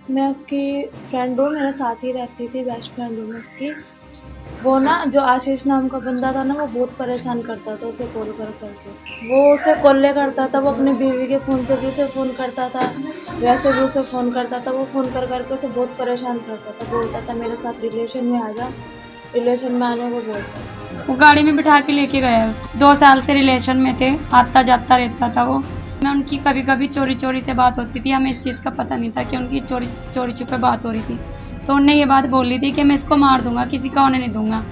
मैं उसकी फ्रेंड हूँ, मेरे साथ ही रहती थी, बेस्ट फ्रेंड हूँ मैं उसकी। वो ना जो आशीष नाम का बंदा था ना, वो बहुत परेशान करता था उसे कॉल कर करके। वो उसे कॉलें करता था, वो अपनी बीवी के फ़ोन से भी उसे फ़ोन करता था, वैसे भी उसे फ़ोन करता था। वो फ़ोन कर करके उसे बहुत परेशान करता था, बोलता था मेरे साथ रिलेशन में आ जा, रिलेशन में आने को बोलता था। वो गाड़ी में बिठा के लेके गया उसको। 2 साल से रिलेशन में थे, आता जाता रहता था वो। मैं उनकी कभी कभी चोरी चोरी से बात होती थी, हमें इस चीज़ का पता नहीं था कि उनकी चोरी चोरी छुपे बात हो रही थी। तो उनने ये बात बोली थी कि मैं इसको मार दूंगा, किसी का होने नहीं दूंगा।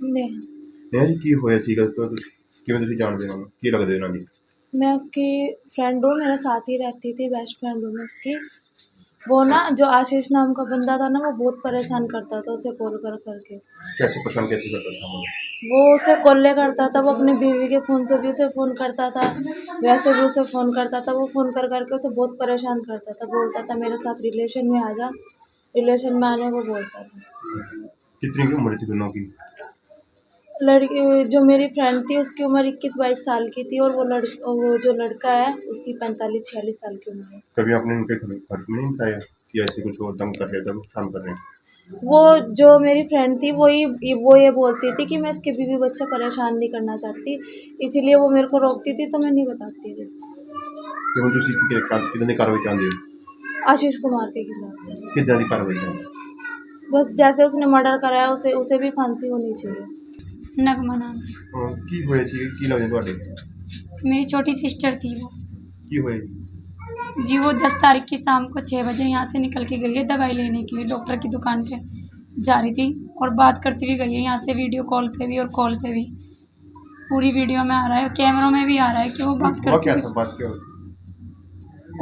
ने नेहा जी ਕੀ ਹੋਇਆ ਸੀਗਾ ਤਾਂ ਕਿਵੇਂ ਤੁਸੀਂ ਜਾਣਦੇ ਹੋ ਕੀ ਲੱਗਦੇ ਉਹਨਾਂ ਦੀ मैं उसकी फ्रेंड हूँ, मेरे साथ ही रहती थी, बेस्ट फ्रेंड हूँ मैं उसकी। वो ना जो आशीष नाम का बंदा था ना, वो बहुत परेशान करता था उसे कॉल कर करके। कैसे पसंद कैसे करता था वो वो उसे कॉलें करता था, वो अपनी बीवी के फ़ोन से भी उसे फ़ोन करता था, वैसे भी उसे फ़ोन करता था। वो फ़ोन कर करके उसे बहुत परेशान करता था, बोलता था मेरे साथ रिलेशन में आ जा, रिलेशन में आने को बोलता था। कितनी की उम्र थी दोनों की लड़की जो मेरी फ्रेंड थी उसकी उम्र 21-22 साल की थी, और वो जो लड़का है उसकी 45-46 साल की उम्र है। कभी आपने उनके घर में नहीं बताया कि ऐसे कुछ और तंग कर रहे थे काम कर रहे हैं वो जो मेरी फ्रेंड थी वो ये बोलती थी कि मैं इसके बीवी बच्चे परेशान नहीं करना चाहती, इसीलिए वो मेरे को रोकती थी, तो मैं नहीं बताती थी। तो हम किसी कितने की कार्रवाई चाहते हो आशीष कुमार के खिलाफ। कितना की कार्रवाई चाहते बस जैसे उसने मर्डर कराया उसे उसे भी फांसी होनी चाहिए। नगमा नाम हो की होया ਸੀ ਕੀ ਲੱਗਦੇ ਤੁਹਾਡੇ मेरी छोटी सिस्टर थी वो। ਕੀ ਹੋਇਆ जी वो 10 तारीख की शाम को 6 बजे यहाँ से निकल के गई है दवाई लेने के लिए, डॉक्टर की दुकान पे जा रही थी और बात करती हुई गई है यहाँ से, वीडियो कॉल पे भी और कॉल पे भी। पूरी वीडियो में आ रहा है, कैमरों में भी आ रहा है कि वो बात हुआ करती क्या हुई। था बात क्या हुई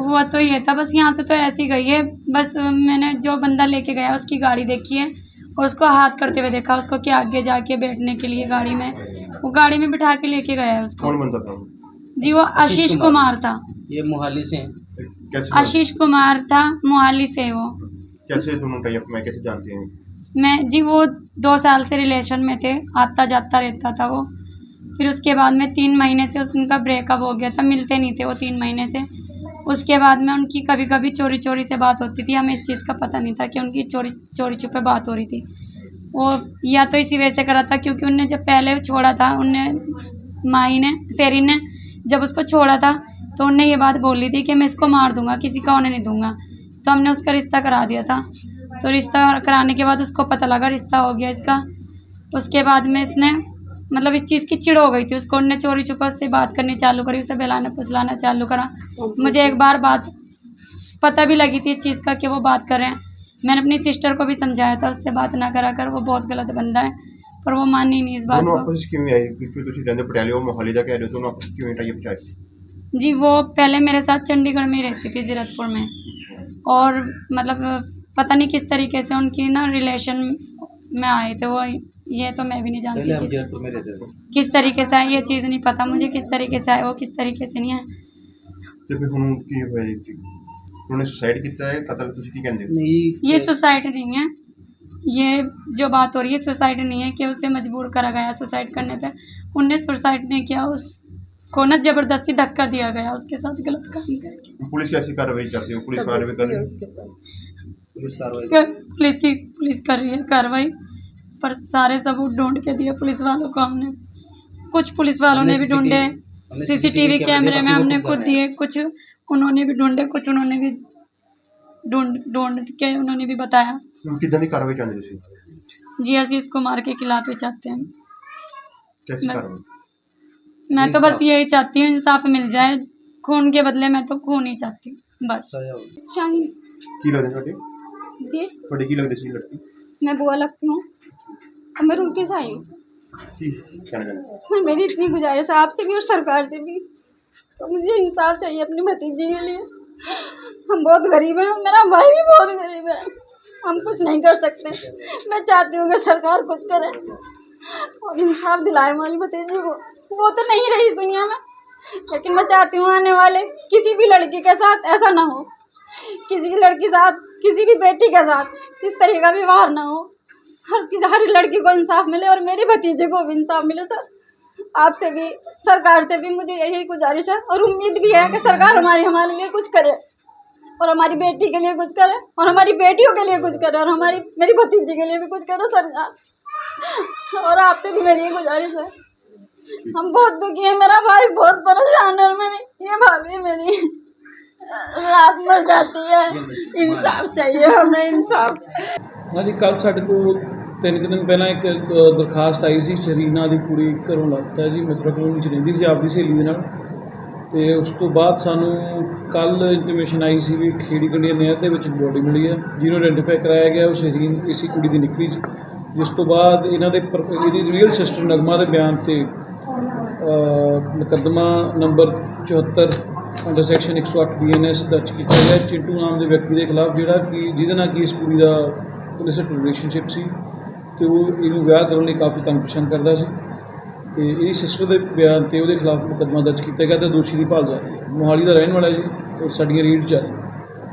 हुआ तो ये था, बस यहाँ से तो ऐसी गई है। बस मैंने जो बंदा लेके गया उसकी गाड़ी देखी है और उसको हाथ करते हुए देखा, उसको कि आगे जाके बैठने के लिए गाड़ी में। वो गाड़ी में बिठा के लेके गया है उसको। कौन बंदा था वो? जी वो आशीष कुमार था। ये मोहाली से हैं। कैसे आशीष कुमार था, मोहाली से वो। कैसे दोनों टाइप मैं कैसे जानते हैं मैं जी वो 2 साल से रिलेशन में थे, आता जाता रहता था वो। फिर उसके बाद में 3 महीने से उनका ब्रेकअप हो गया था, मिलते नहीं थे वो 3 महीने से। उसके बाद में उनकी कभी कभी चोरी चोरी से बात होती थी, हमें इस चीज़ का पता नहीं था कि उनकी चोरी चोरी छुपे बात हो रही थी। वो या तो इसी वजह से करा था क्योंकि उनने जब पहले छोड़ा था, उनने माही ने सेरी ने जब उसको छोड़ा था तो उनने ये बात बोली थी कि मैं इसको मार दूंगा, किसी का होने नहीं दूंगा। तो हमने उसका रिश्ता करा दिया था। तो रिश्ता कराने के बाद उसको पता लगा रिश्ता हो गया इसका। उसके बाद में इसने मतलब इस चीज़ की चिढ़ हो गई थी उसको, उनने चोरी छुपा उससे बात करनी चालू करी, उसे बहलाना फुसलाना चालू करा। मुझे एक बार बात पता भी लगी थी इस चीज़ का कि वो बात कर रहे हैं। मैंने अपनी सिस्टर को भी समझाया था उससे बात ना करा कर, वो बहुत गलत बंदा है, पर वो मानी नहीं इस बात दोनों को। आपस ਵਿੱਚ ਕਿਵੇਂ ਆਏ ਕਿਉਂਕਿ ਤੁਸੀਂ ਰਹਿੰਦੇ ਪਟਿਆਲੇ ਉਹ ਮੋਹਾਲੀ ਦਾ ਕਹਿ ਰਹੇ ਹੋ ਦੋਨੋਂ ਆਪਸ ਵਿੱਚ ਕਿਵੇਂ ਟਾਈ ਅਪ ਚਾਹੇ जी वो पहले मेरे साथ चंडीगढ़ में ही रहती थी, जीरकपुर में। और मतलब पता नहीं किस तरीके से उनकी ना रिलेशन में आए थे वो, ये तो मैं भी नहीं पहले हम जानती जीरकपुर में रहते थे। किस तरीके से आए, ये चीज़ नहीं पता मुझे किस तरीके से आए वो, किस तरीके से नहीं आए। ਤੇ ਫਿਰ ਹੁਣ ਕੀ ਹੋਇਆ ਜੀ ਉਹਨੇ ਸੁਸਾਈਡ ਕੀਤਾ ਹੈ ਕਤਲ ਤੁਸੀਂ ਕੀ ਕਹਿੰਦੇ ਹੋ नहीं ये सुसाइड नहीं है, ये जो बात हो रही है सुसाइड नहीं है कि उसे मजबूर करा गया सुसाइड करने पे। उनने सुसाइड नहीं किया, उसको ना जबरदस्ती धक्का दिया गया उसके साथ गलत काम करके। पुलिस कैसी कार्रवाई चाहती हो पुलिस कार्रवाई कर रही है पुलिस कार्रवाई पुलिस कर रही है कार्रवाई, पर सारे सबूत ढूंढ के दिए पुलिस वालों को हमने। कुछ पुलिस वालों ने भी ढूंढे, सीसीटीवी कैमरे में हमने खुद दिए, कुछ उन्होंने भी ढूंढे, कुछ उन्होंने भी ढूंढ के उन्होंने भी बताया। ਹੁਣ ਕਿੱਦਾਂ ਦੀ ਕਾਰਵਾਈ ਚਾਹੁੰਦੇ ਤੁਸੀਂ जी आशीष कुमार के खिलाफ ही चाहते हैं। कैसी मैं कार्रवाई मैं तो बस यही चाहती हूँ इंसाफ मिल जाए, खून के बदले मैं तो खून ही चाहती हूँ बस। सजा हो। शाहीन ਕੀ ਲੱਗਦੇ ਤੁਹਾਡੇ जी, ਤੁਹਾਡੇ ਕੀ ਲੱਗਦੇ ਸੀ ਲੜਕੀ मैं बुआ लगती हूँ और मैं रुड़की से आई हूँ। ਕੀ ਕਹਿਣਾ ਚਾਹੁੰਦੇ सर मेरी इतनी गुजारिश है आपसे भी और सरकार से भी, तो मुझे इंसाफ चाहिए अपनी भतीजी के लिए। हम बहुत गरीब हैं, मेरा भाई भी बहुत गरीब है, हम कुछ नहीं कर सकते। मैं चाहती हूँ कि सरकार कुछ करे और इंसाफ दिलाए हमारी भतीजी को। वो तो नहीं रही इस दुनिया में, लेकिन मैं चाहती हूँ आने वाले किसी भी लड़की के साथ ऐसा ना हो, किसी भी लड़की के साथ, किसी भी बेटी के साथ इस तरह का व्यवहार ना हो। हर लड़की को इंसाफ मिले और मेरे भतीजे को भी इंसाफ मिले सर। आपसे भी, सरकार से भी मुझे यही गुजारिश है और उम्मीद भी है कि सरकार हमारे लिए कुछ करे और हमारी बेटी के लिए कुछ करे और हमारी बेटियों के लिए कुछ करे और मेरी भतीजी के लिए भी कुछ करे सरकार। और आपसे भी मेरी ये गुजारिश है, हम बहुत दुखी हैं, मेरा भाई बहुत परेशान है और ये भाभी मेरी रात मर जाती है। इंसाफ चाहिए हमें, इंसाफ। हाँ जी, कल साढ़े को 3 दिन पहला एक दरखास्त आई सी, सरीना ਦੀ ਕੁੜੀ ਘਰੋਂ ਲੱਭਤਾ ਜੀ, ਮਥੁਰਾ ਕਲੋਨੀ 'ਚ ਰਹਿੰਦੀ ਸੀ ਆਪਦੀ ਸਹੇਲੀ ਦੇ ਨਾਲ। ਤੇ ਉਸ ਤੋਂ ਬਾਅਦ ਸਾਨੂੰ ਕੱਲ ਇੰਟੀਮੇਸ਼ਨ ਆਈ ਸੀ ਵੀ ਖੇੜੀ ਕੰਢੀਆਂ ਨਹਿਰ ਦੇ ਵਿੱਚ ਬੋਡੀ ਮਿਲੀ ਹੈ, ਜਿਹਨੂੰ ਆਇਡੈਂਟੀਫਾਈ ਕਰਾਇਆ ਗਿਆ ਉਹ ਸਰੀਨ ਇਸੀ ਕੁੜੀ ਦੀ ਨਿਕਲੀ ਸੀ। ਜਿਸ ਤੋਂ ਬਾਅਦ ਇਹਨਾਂ ਦੇ ਇਹਦੀ ਰੀਅਲ ਸਿਸਟਰ ਨਗਮਾ ਦੇ ਬਿਆਨ ਤੇ ਮੁਕੱਦਮਾ ਨੰਬਰ 74 ਅੰਡਰ ਸੈਕਸ਼ਨ 108 BNS ਦਰਜ ਕੀਤਾ ਗਿਆ ਚਿੰਟੂ ਨਾਮ ਦੇ ਵਿਅਕਤੀ ਦੇ ਖਿਲਾਫ, ਜਿਹੜਾ ਕਿ ਜਿਹਦੇ ਨਾਲ ਕਿ ਇਸ ਕੁੜੀ ਦਾ ਇਲਿਸਿਟ ਰਿਲੇਸ਼ਨਸ਼ਿਪ ਸੀ ਤੇ ਉਹ ਇਹਨੂੰ ਵਿਆਹ ਕਰਨ ਲਈ ਕਾਫੀ ਤੰਗ ਪਰੇਸ਼ਾਨ ਕਰਦਾ ਸੀ। ਤੇ ਇਹ ਸਿਸਟਰ ਦੇ ਬਿਆਨ ਤੇ ਉਹਦੇ ਖਿਲਾਫ ਮੁਕੱਦਮਾ ਦਰਜ ਕੀਤਾ ਗਿਆ ਤੇ ਦੋਸ਼ੀ ਦੀ ਭਾਲ ਜਾਰੀ ਹੈ। ਮੋਹਾਲੀ ਦਾ ਰਹਿਣ ਵਾਲਾ ਜੀ, ਔਰ ਸਾਡੀਆਂ ਰੀਡ ਜਾਰੀ।